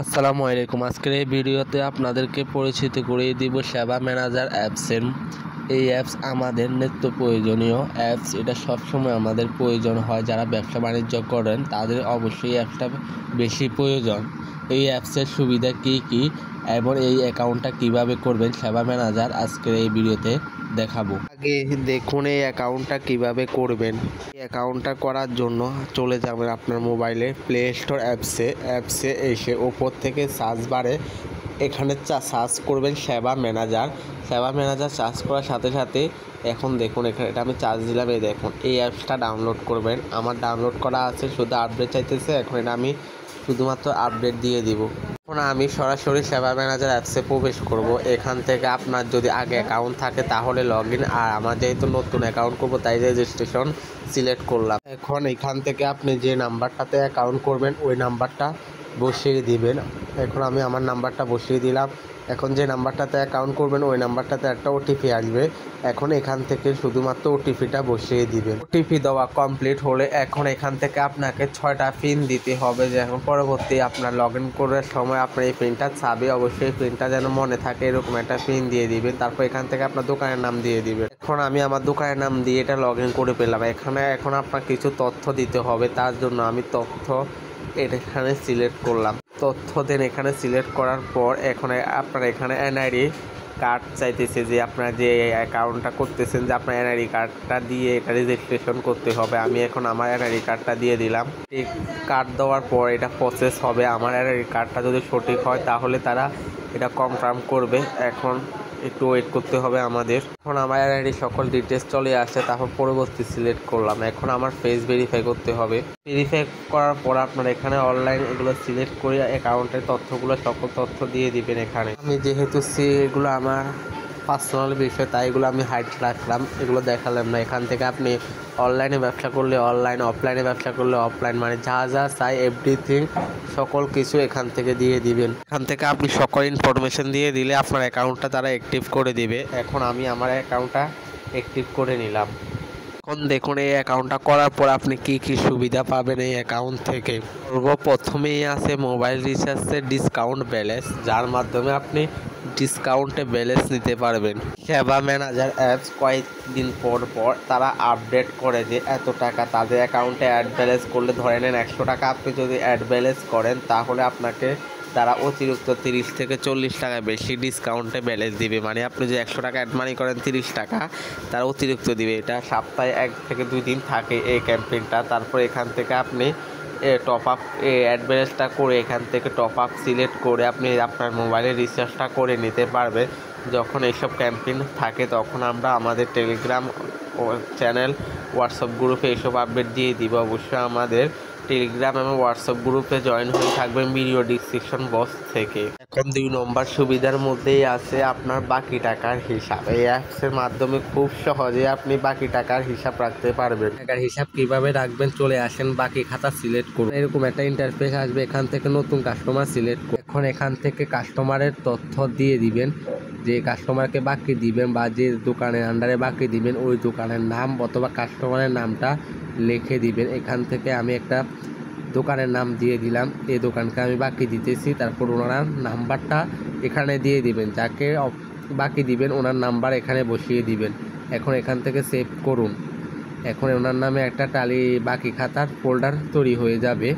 আসসালামু আলাইকুম। আজকের এই ভিডিওতে আপনাদেরকে পরিচিত করিয়ে দিব সেবা ম্যানেজার অ্যাপসের। এই অ্যাপস আমাদের নিত্য প্রয়োজনীয় অ্যাপস। এটা সবসময় আমাদের প্রয়োজন হয়। যারা ব্যবসা বাণিজ্য করেন তাদের অবশ্যই অ্যাপসটা বেশি প্রয়োজন। এই অ্যাপসের সুবিধা কী কী এবং এই অ্যাকাউন্টটা কিভাবে করবেন সেবা ম্যানেজার আজকের এই ভিডিওতে দেখাবো। আগে দেখুন এই অ্যাকাউন্টটা কিভাবে করবেন। এই অ্যাকাউন্টটা করার জন্য চলে যাবেন আপনার মোবাইলে প্লে স্টোর অ্যাপসে এসে ওপর থেকে সার্চ বারে এখানে সার্চ করবেন সেবা ম্যানেজার সার্চ করার সাথে সাথে এখন দেখুন এখানে এটা আমি চার্জ দিলাম। এই দেখুন এই অ্যাপসটা ডাউনলোড করবেন। আমার ডাউনলোড করা আছে, শুধু আপডেট চাইতেছে। এখন এটা আমি শুধুমাত্র আপডেট দিয়ে দিব। এখন আমি সরাসরি সেবা ম্যানেজার অ্যাপসে প্রবেশ করব। এখান থেকে আপনার যদি আগে অ্যাকাউন্ট থাকে তাহলে লগ ইন, আর আমার যেহেতু নতুন অ্যাকাউন্ট করব তাই রেজিস্ট্রেশন সিলেক্ট করলাম। এখন এখান থেকে আপনি যে নাম্বারটাতে অ্যাকাউন্ট করবেন ওই নাম্বারটা বসিয়ে দিবেন। এখন আমি আমার নাম্বারটা বসিয়ে দিলাম। এখন যে নাম্বারটাতে অ্যাকাউন্ট করবেন ওই নাম্বারটাতে একটা ওটিপি আসবে। এখন এখান থেকে শুধুমাত্র ওটিপিটা বসিয়ে দিবেন। ওটিপি দেওয়া কমপ্লিট হলে এখন এখান থেকে আপনাকে 6টা পিন দিতে হবে। যে এখন পরবর্তী আপনার লগ ইন করার সময় আপনার এই পিনটা চাবে, অবশ্যই পিনটা যেন মনে থাকে এরকম একটা পিন দিয়ে দিবেন। তারপর এখান থেকে আপনার দোকানের নাম দিয়ে দিবেন। এখন আমি আমার দোকানের নাম দিয়ে এটা লগ ইন করে পেলাম। এখন আপনার কিছু তথ্য দিতে হবে, তার জন্য আমি তথ্য এখানে সিলেক্ট করলাম। তথ্য দেন এখানে সিলেক্ট করার পর এখন আপনার এখানে এনআইডি কার্ড চাইতেছে, যে আপনার যে অ্যাকাউন্টটা করতেছেন যে আপনার এনআইডি কার্ডটা দিয়ে এটা রেজিস্ট্রেশন করতে হবে। আমি এখন আমার এনআইডি কার্ডটা দিয়ে দিলাম। এই কার্ড দেওয়ার পর এটা প্রসেস হবে। আমার এনআইডি কার্ডটা যদি সঠিক হয় তাহলে তারা এটা কনফার্ম করবে। এখন একটু ওয়েট করতে হবে আমাদের। এখন আমার এনআইডি সকল ডিটেলস চলে আসছে, তারপর পরবর্তী সিলেক্ট করলাম। এখন আমার ফেস ভেরিফাই করতে হবে। ভেরিফাই করার পর আপনার এখানে অনলাইন এগুলো সিলেক্ট করে অ্যাকাউন্টের তথ্যগুলো সকল তথ্য দিয়ে দিবেন। এখানে আমি যেহেতু এগুলো আমার পার্সোনাল বিষয় তাই এগুলো আমি হাইড রাখলাম, এগুলো দেখালাম না। এখান থেকে আপনি অনলাইনে ব্যবসা করলে অনলাইন, অফলাইনে ব্যবসা করলে অফলাইন, মানে যা যা চাই এভরিথিং সকল কিছু এখান থেকে দিয়ে দিবেন। এখান থেকে আপনি সকল ইনফরমেশন দিয়ে দিলে আপনার অ্যাকাউন্টটা তারা অ্যাক্টিভ করে দিবে। এখন আমি আমার অ্যাকাউন্টটা অ্যাক্টিভ করে নিলাম। এখন দেখুন এই অ্যাকাউন্টটা করার পর আপনি কি কি সুবিধা পাবেন এই অ্যাকাউন্ট থেকে। সর্বপ্রথমেই আছে মোবাইল রিচার্জের ডিসকাউন্ট ব্যালেন্স, যার মাধ্যমে আপনি ডিসকাউন্টে ব্যালেন্স নিতে পারবেন। সেবা ম্যানেজার অ্যাপস কয়েকদিন পর পর তারা আপডেট করে যে এত টাকা তাদের অ্যাকাউন্টে অ্যাড ব্যালেন্স করলে, ধরে নেন 100 টাকা আপনি যদি অ্যাড ব্যালেন্স করেন তাহলে আপনাকে তারা অতিরিক্ত 30 থেকে 40 টাকা বেশি ডিসকাউন্টে ব্যালেন্স দিবে। মানে আপনি যে 100 টাকা অ্যাড মানি করেন 30 টাকা তারা অতিরিক্ত দিবে। এটা সপ্তাহে 1 থেকে 2 দিন থাকে এই ক্যাম্পেইনটা। তারপর এখান থেকে আপনি টপ আপ অ্যাড ব্যালেন্সটা করে এখান থেকে টপ আপ সিলেক্ট করে আপনি আপনার মোবাইলে রিচার্জটা করে নিতে পারবেন। যখন এইসব ক্যাম্পেইন থাকে তখন আমরা আমাদের টেলিগ্রাম চ্যানেল, হোয়াটসঅ্যাপ গ্রুপে এইসব আপডেট দিয়ে দিব। অবশ্যই আমাদের টেলিগ্রাম এবং হোয়াটসঅ্যাপ গ্রুপে জয়েন হয়ে থাকবেন ভিডিও ডিসক্রিপশন বক্স থেকে। এখন 2 নম্বর সুবিধার মধ্যেই আছে আপনার বাকি টাকার হিসাব। এই অ্যাপসের মাধ্যমে খুব সহজে আপনি বাকি টাকার হিসাব রাখতে পারবেন। টাকার হিসাব কিভাবে রাখবেন, চলে আসেন বাকি খাতা সিলেক্ট করুন। এরকম একটা ইন্টারফেস আসবে। এখান থেকে নতুন কাস্টমার সিলেক্ট করুন। এখন এখান থেকে কাস্টমারের তথ্য দিয়ে দিবেন, যে কাস্টমারকে বাকি দিবেন বা যে দোকানের আন্ডারে বাকি দিবেন ওই দোকানের নাম অথবা কাস্টমারের নামটা লিখে দিবেন। এখান থেকে আমি একটা দোকানের নাম দিয়ে দিলাম, এই দোকানকে আমি বাকি দিতেছি। তারপর ওনার নাম্বারটা এখানে দিয়ে দিবেন, যাকে বাকি দিবেন ওনার নাম্বার এখানে বসিয়ে দিবেন। এখন এখান থেকে সেভ করুন। এখন ওনার নামে একটা বাকি খাতার ফোল্ডার তৈরি হয়ে যাবে।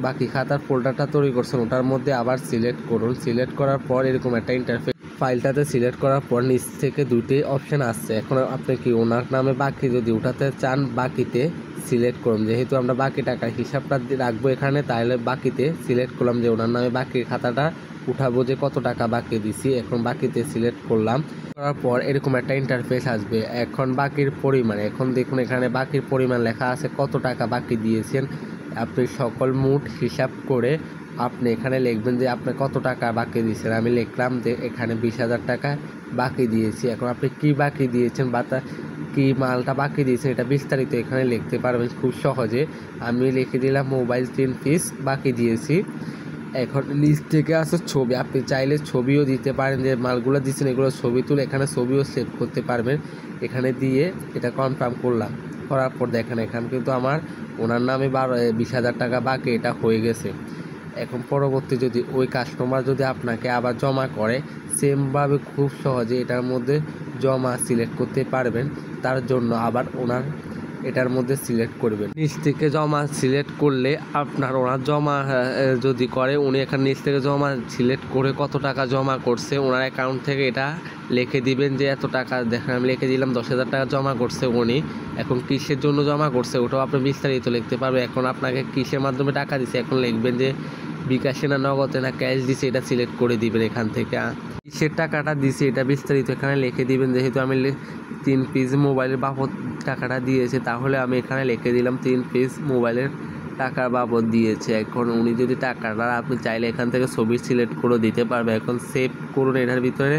বাকি খাতার ফোল্ডারটা তৈরি করছেন ওটার মধ্যে আবার সিলেক্ট করুন। সিলেক্ট করার পর এরকম একটা ইন্টারফেস, ফাইলটাতে সিলেক্ট করার পর নিচ থেকে 2টি অপশান আসছে। এখন আপনি কি ওনার নামে বাকি যদি উঠাতে চান বাকিতে সিলেক্ট করুন। যেহেতু আমরা বাকি টাকার হিসাবটা রাখবো এখানে, তাহলে বাকিতে সিলেক্ট করলাম যে ওনার নামে বাকির খাতাটা উঠাবো যে কত টাকা বাকি দিছি। এখন বাকিতে সিলেক্ট করলাম। করার পর এরকম একটা ইন্টারফেস আসবে। এখন বাকির পরিমাণ, এখন দেখুন এখানে বাকির পরিমাণ লেখা আছে, কত টাকা বাকি দিয়েছেন। আপনি সকল মোট হিসাব করে আপনি এখানে লিখবেন যে আপনি কত টাকা বাকি দিয়েছেন। আমি লিখলাম যে এখানে 20,000 টাকা বাকি দিয়েছি। এখন আপনি কি বাকি দিয়েছেন বা কি মালটা বাকি দিয়েছেন এটা বিস্তারিত এখানে লিখতে পারবেন খুব সহজে। আমি লিখে দিলাম মোবাইল 3 পিস বাকি দিয়েছি। এখন লিস্ট থেকে আছে ছবি, আপনি চাইলে ছবিও দিতে পারেন, যে মালগুলো দিচ্ছেন এগুলো ছবি তুলে এখানে ছবিও সেভ করতে পারবেন। এখানে দিয়ে এটা কনফার্ম করলাম। করার পর দেখেন এখানে কিন্তু আমার ওনার নামে 20,000 টাকা বাকি এটা হয়ে গেছে। এখন পরবর্তী যদি ওই কাস্টমার যদি আপনাকে আবার জমা করে, সেমভাবে খুব সহজে এটার মধ্যে জমা সিলেক্ট করতে পারবেন। তার জন্য আবার ওনার এটার মধ্যে সিলেক্ট করবেন। নিচ থেকে জমা সিলেক্ট করলে আপনার ওনার জমা যদি করে, উনি এখানে নিচ থেকে জমা সিলেক্ট করে কত টাকা জমা করছে ওনার অ্যাকাউন্ট থেকে এটা লিখে দিবেন যে এত টাকা। দেখেন আমি লিখে দিলাম 10,000 টাকা জমা করছে উনি। এখন কিসের জন্য জমা করছে ওটাও আপনি বিস্তারিত লিখতে পারবেন। এখন আপনাকে কিসের মাধ্যমে টাকা দিছে, এখন লিখবেন যে বিকাশে না নগদে না ক্যাশ দিছে, এটা সিলেক্ট করে দিবেন। এখান থেকে কিসের টাকাটা দিছে এটা বিস্তারিত এখানে লিখে দিবেন। যেহেতু আমি 3 পিস মোবাইলের বাবদ টাকাটা দিয়েছে, তাহলে আমি এখানে লিখে দিলাম 3 পিস মোবাইলের টাকার বাবদ দিয়েছে। এখন উনি যদি টাকাটা আপনি চাইলে এখান থেকে ছবি সিলেক্ট করে দিতে পারবে। এখন সেভ করুন, এটার ভিতরে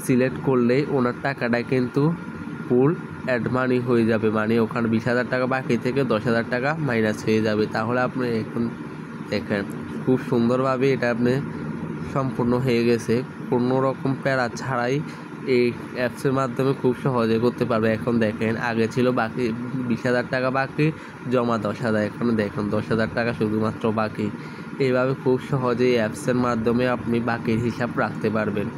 সিলেক্ট করলেই ওনার টাকাটা কিন্তু ফুল অ্যাড মানি হয়ে যাবে। মানে ওখানে 20,000 টাকা বাকি থেকে 10,000 টাকা মাইনাস হয়ে যাবে। তাহলে আপনি এখন দেখেন খুব সুন্দরভাবে এটা আপনি সম্পূর্ণ হয়ে গেছে। কোনো রকম প্যারা ছাড়াই এই অ্যাপসের মাধ্যমে খুব সহজে করতে পারবে। এখন দেখেন আগে ছিল বাকি 20,000 টাকা বাকি, জমা 10,000, এখন দেখুন 10,000 টাকা শুধুমাত্র বাকি। এইভাবে খুব সহজেই অ্যাপসের মাধ্যমে আপনি বাকির হিসাব রাখতে পারবেন।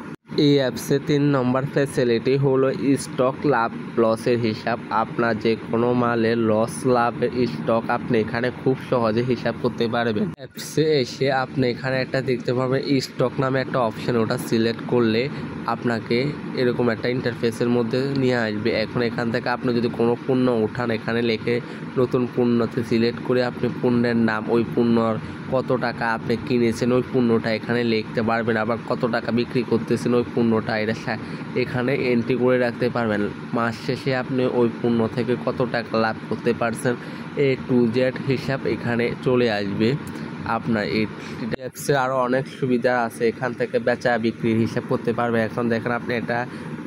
এই অ্যাপসে 3 নম্বর ফ্যাসিলিটি হলো স্টক লাভ লসের হিসাব। আপনার যে কোনো মালের লস লাভের স্টক আপনি এখানে খুব সহজে হিসাব করতে পারবেন। অ্যাপসে এসে আপনি এখানে একটা দেখতে পারবেন স্টক নামে একটা অপশন, ওটা সিলেক্ট করলে আপনাকে এরকম একটা ইন্টারফেসের মধ্যে নিয়ে আসবে। এখন এখান থেকে আপনি যদি কোনো পণ্য উঠান, এখানে লিখে নতুন পণ্যতে সিলেক্ট করে আপনি পণ্যের নাম, ওই পণ্যর কত টাকা আপনি কিনেছেন ওই পণ্যটা এখানে লিখতে পারবেন। আবার কত টাকা বিক্রি করতেছেন ওই পণ্যটা এটা এখানে এন্ট্রি করে রাখতে পারবেন। মাস শেষে আপনি ওই পণ্য থেকে কত টাকা লাভ করতে পারছেন A to Z হিসাব এখানে চলে আসবে। আপনার এই অ্যাপসে আরও অনেক সুবিধা আছে, এখান থেকে বেচা বিক্রির হিসাব করতে পারবে। এখন দেখেন আপনি এটা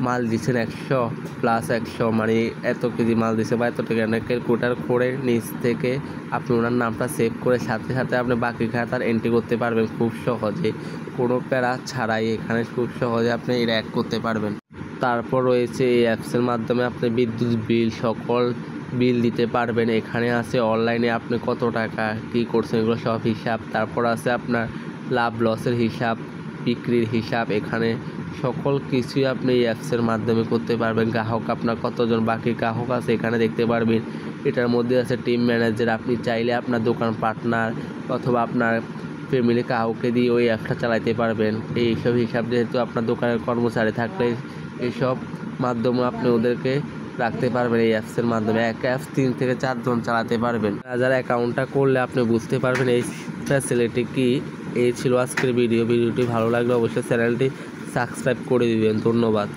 মাল দিচ্ছেন 100 প্লাস 100, মানে এত কেজি মাল দিচ্ছে বা এত টাকা ক্যালকুলেটার করে নিচ থেকে আপনি ওনার নামটা সেভ করে সাথে সাথে আপনি বাকি খাতার এন্ট্রি করতে পারবেন খুব সহজে, কোনো প্যারা ছাড়াই। এখানে খুব সহজে আপনি এটা অ্যাড করতে পারবেন। তারপর রয়েছে এই অ্যাপসের মাধ্যমে আপনি বিদ্যুৎ বিল সকল বিল দিতে পারবেন। এখানে আছে অনলাইনে আপনি কত টাকা কী করছেন এগুলো সব হিসাব। তারপর আছে আপনার লাভ লসের হিসাব, বিক্রির হিসাব। এখানে সকল কিছুই আপনি এই অ্যাপসের মাধ্যমে করতে পারবেন। গ্রাহক আপনার কতজন বাকি গ্রাহক আছে এখানে দেখতে পারবেন। এটার মধ্যে আছে টিম ম্যানেজার, আপনি চাইলে আপনার দোকান পার্টনার অথবা আপনার ফ্যামিলি কাউকে দিয়ে ওই অ্যাপটা চালাতে পারবেন। এইসব হিসাব যেহেতু আপনার দোকানের কর্মচারী থাকলে এইসব মাধ্যমে আপনি ওদেরকে রাখতে পারবেন এই অ্যাপসের মাধ্যমে। এক অ্যাপস 3 থেকে 4 জন চালাতে পারবেন। যারা অ্যাকাউন্টটা করলে আপনি বুঝতে পারবেন এই ফ্যাসিলিটি কি। এই ছিল আজকের ভিডিওটি ভালো লাগলে অবশ্যই চ্যানেলটি সাবস্ক্রাইব করে দিবেন। ধন্যবাদ।